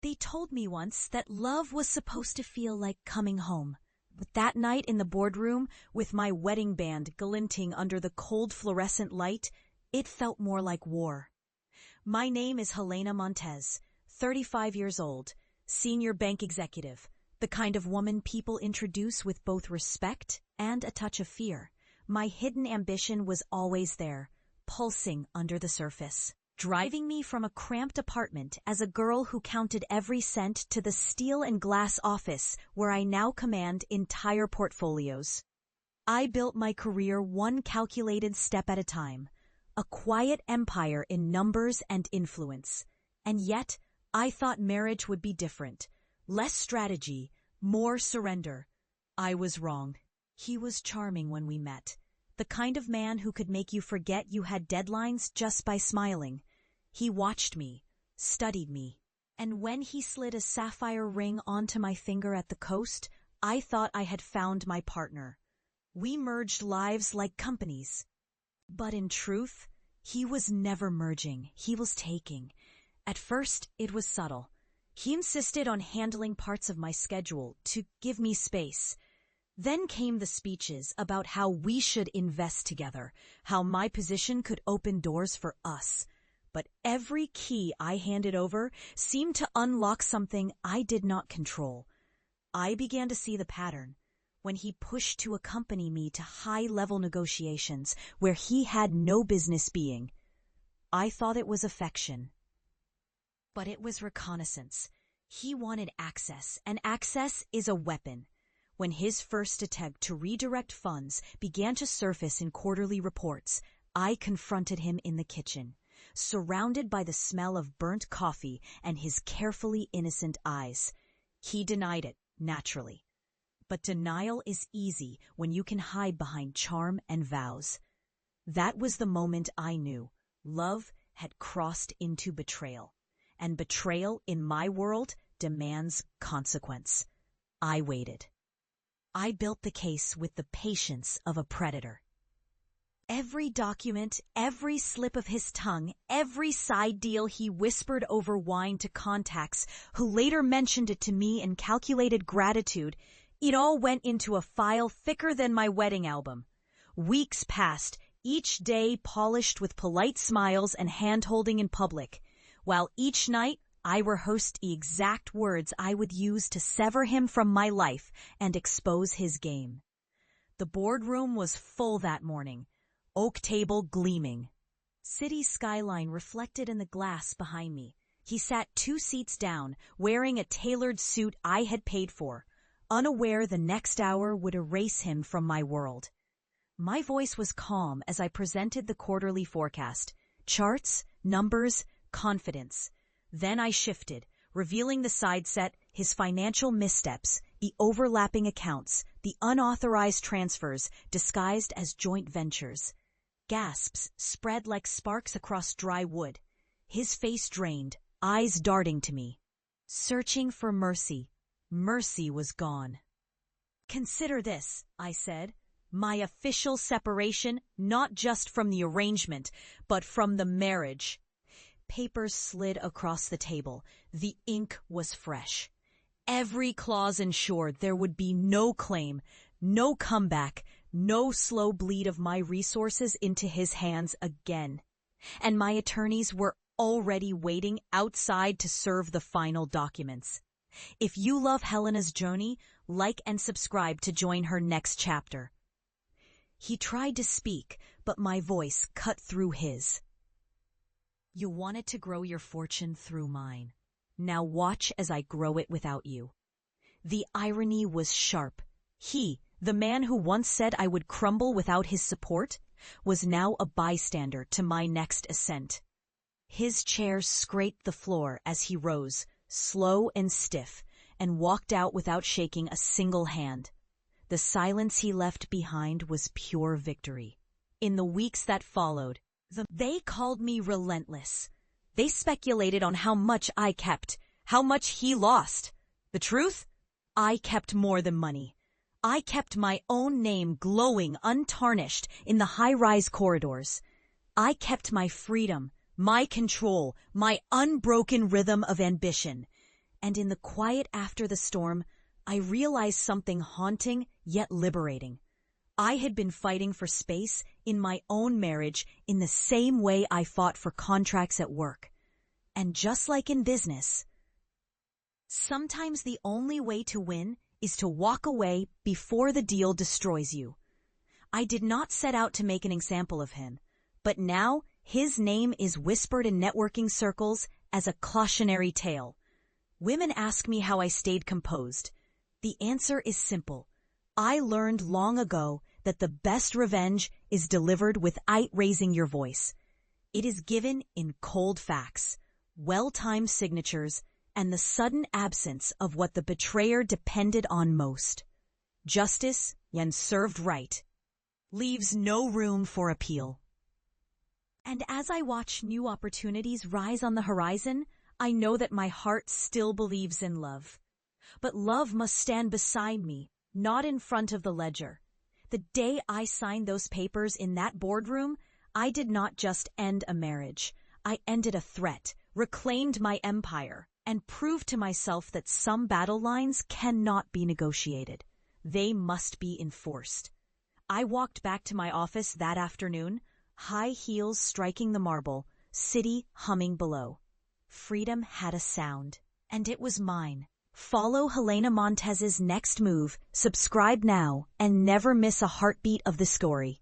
They told me once that love was supposed to feel like coming home. But that night in the boardroom, with my wedding band glinting under the cold fluorescent light, it felt more like war. My name is Helena Montez, 35 years old, senior bank executive, the kind of woman people introduce with both respect and a touch of fear. My hidden ambition was always there, pulsing under the surface, driving me from a cramped apartment as a girl who counted every cent to the steel and glass office where I now command entire portfolios. I built my career one calculated step at a time, a quiet empire in numbers and influence. And yet, I thought marriage would be different. Less strategy, more surrender. I was wrong. He was charming when we met. The kind of man who could make you forget you had deadlines just by smiling. He watched me, studied me, and when he slid a sapphire ring onto my finger at the coast, I thought I had found my partner. We merged lives like companies. But in truth, he was never merging, he was taking. At first, it was subtle. He insisted on handling parts of my schedule to give me space. Then came the speeches about how we should invest together, how my position could open doors for us. But every key I handed over seemed to unlock something I did not control. I began to see the pattern when he pushed to accompany me to high-level negotiations where he had no business being. I thought it was affection. But it was reconnaissance. He wanted access, and access is a weapon. When his first attempt to redirect funds began to surface in quarterly reports, I confronted him in the kitchen, surrounded by the smell of burnt coffee and his carefully innocent eyes. He denied it, naturally. But denial is easy when you can hide behind charm and vows. That was the moment I knew love had crossed into betrayal. And betrayal, in my world, demands consequence. I waited. I built the case with the patience of a predator. Every document, every slip of his tongue, every side deal he whispered over wine to contacts who later mentioned it to me in calculated gratitude, it all went into a file thicker than my wedding album. Weeks passed, each day polished with polite smiles and hand-holding in public, while each night I rehearsed the exact words I would use to sever him from my life and expose his game. The boardroom was full that morning, oak table gleaming. City skyline reflected in the glass behind me. He sat 2 seats down, wearing a tailored suit I had paid for, unaware the next hour would erase him from my world. My voice was calm as I presented the quarterly forecast. Charts, numbers, confidence. Then I shifted, revealing the side set, his financial missteps, the overlapping accounts, the unauthorized transfers disguised as joint ventures. Gasps spread like sparks across dry wood. His face drained, eyes darting to me. Searching for mercy. Mercy was gone. Consider this, I said. My official separation, not just from the arrangement, but from the marriage. Papers slid across the table. The ink was fresh. Every clause ensured there would be no claim, no comeback, no slow bleed of my resources into his hands again. And my attorneys were already waiting outside to serve the final documents. If you love Helena's journey, like and subscribe to join her next chapter. He tried to speak, but my voice cut through his. You wanted to grow your fortune through mine. Now watch as I grow it without you. The irony was sharp. He, the man who once said I would crumble without his support, was now a bystander to my next ascent. His chair scraped the floor as he rose, slow and stiff, and walked out without shaking a single hand. The silence he left behind was pure victory. In the weeks that followed, they called me relentless. They speculated on how much I kept, how much he lost. The truth? I kept more than money. I kept my own name glowing untarnished in the high-rise corridors. I kept my freedom, my control, my unbroken rhythm of ambition. And in the quiet after the storm, I realized something haunting yet liberating. I had been fighting for space in my own marriage in the same way I fought for contracts at work. And just like in business, sometimes the only way to win is to walk away before the deal destroys you. I did not set out to make an example of him, but now his name is whispered in networking circles as a cautionary tale. Women ask me how I stayed composed. The answer is simple. I learned long ago that the best revenge is delivered without raising your voice. It is given in cold facts, well-timed signatures, and the sudden absence of what the betrayer depended on most. Justice, when served right, leaves no room for appeal. And as I watch new opportunities rise on the horizon, I know that my heart still believes in love. But love must stand beside me, not in front of the ledger. The day I signed those papers in that boardroom, I did not just end a marriage. I ended a threat, reclaimed my empire, and proved to myself that some battle lines cannot be negotiated. They must be enforced. I walked back to my office that afternoon, high heels striking the marble, city humming below. Freedom had a sound, and it was mine. Follow Helena Montez's next move, subscribe now, and never miss a heartbeat of the story.